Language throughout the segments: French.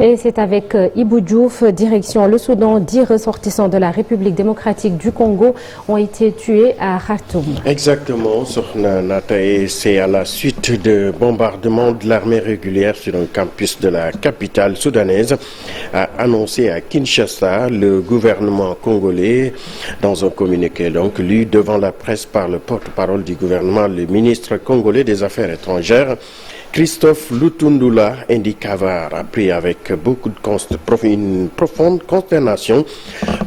Et c'est avec Ibou Diouf, direction le Soudan. 10 ressortissants de la République démocratique du Congo ont été tués à Khartoum. Exactement, Sokhna Nata, et c'est à la suite de bombardements de l'armée régulière sur un campus de la capitale soudanaise, a annoncé à Kinshasa le gouvernement congolais dans un communiqué donc lu devant la presse par le porte-parole du gouvernement, le ministre congolais des Affaires étrangères. Christophe Lutundula indique avoir appris avec une profonde consternation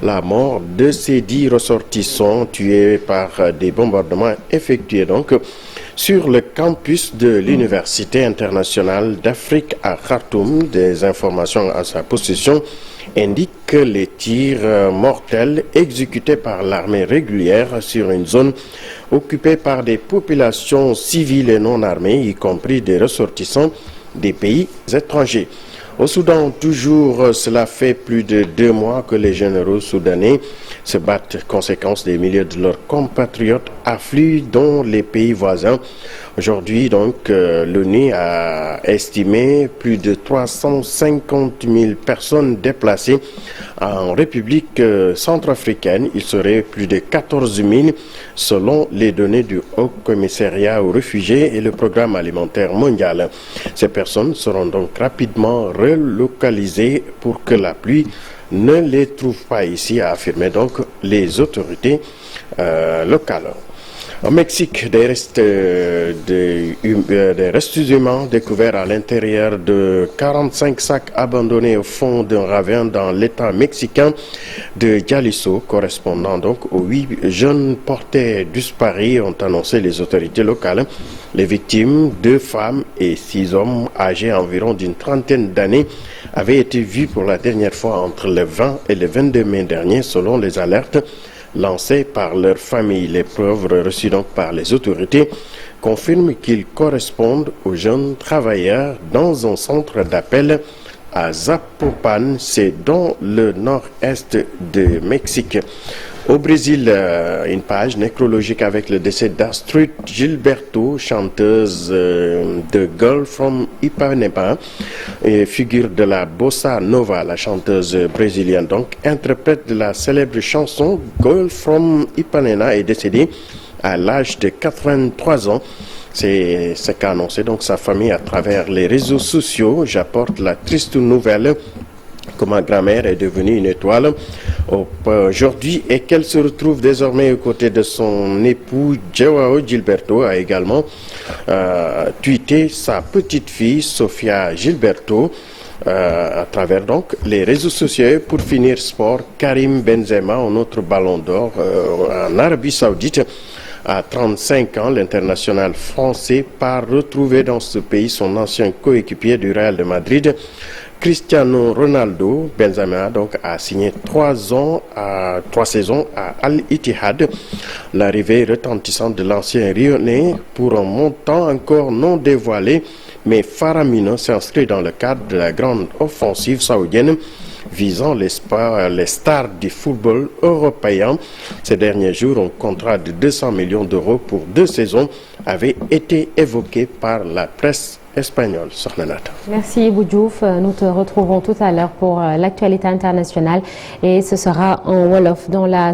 la mort de ces 10 ressortissants tués par des bombardements effectués donc sur le campus de l'Université internationale d'Afrique à Khartoum. Des informations à sa possession indiquent que les tirs mortels exécutés par l'armée régulière sur une zone occupée par des populations civiles et non armées, y compris des ressortissants des pays étrangers. Au Soudan, toujours, cela fait plus de 2 mois que les généraux soudanais se battent, conséquence des milliers de leurs compatriotes affluent dans les pays voisins. Aujourd'hui, donc, l'ONU a estimé plus de 350 000 personnes déplacées en République centrafricaine. Il serait plus de 14 000 selon les données du Haut Commissariat aux réfugiés et le Programme alimentaire mondial. Ces personnes seront donc rapidement relocalisées pour que la pluie ne les trouve pas ici, a affirmé donc les autorités locales. Au Mexique, des restes humains découverts à l'intérieur de 45 sacs abandonnés au fond d'un ravin dans l'état mexicain de Jalisco, correspondant donc aux 8 jeunes portés disparus, ont annoncé les autorités locales. Les victimes, 2 femmes et 6 hommes âgés environ d'une trentaine d'années, avaient été vus pour la dernière fois entre le 20 et le 22 mai dernier, selon les alertes lancés par leur famille. Les preuves reçues donc par les autorités confirment qu'ils correspondent aux jeunes travailleurs dans un centre d'appel à Zapopan, c'est dans le nord-est de Mexique. Au Brésil, une page nécrologique avec le décès d'Astrid Gilberto, chanteuse de Girl from Ipanema, et figure de la bossa nova. La chanteuse brésilienne, donc interprète de la célèbre chanson Girl from Ipanema, est décédée à l'âge de 83 ans. C'est ce qu'a annoncé donc sa famille à travers les réseaux sociaux. J'apporte la triste nouvelle que ma grand-mère est devenue une étoile aujourd'hui et qu'elle se retrouve désormais aux côtés de son époux Joao Gilberto. A également tweeté sa petite fille Sofia Gilberto à travers donc les réseaux sociaux. Pour finir, sport, Karim Benzema, un autre ballon d'or en Arabie Saoudite. À 35 ans, l'international français part retrouver dans ce pays son ancien coéquipier du Real de Madrid, Cristiano Ronaldo. Benzema donc a signé 3 saisons à Al Ittihad. L'arrivée retentissante de l'ancien Lyonnais pour un montant encore non dévoilé mais faramineux s'inscrit dans le cadre de la grande offensive saoudienne visant les stars du football européen. Ces derniers jours, un contrat de 200 millions d'euros pour 2 saisons avait été évoqué par la presse espagnole. Merci Ibou Diouf. Nous te retrouverons tout à l'heure pour l'actualité internationale et ce sera en Wolof dans la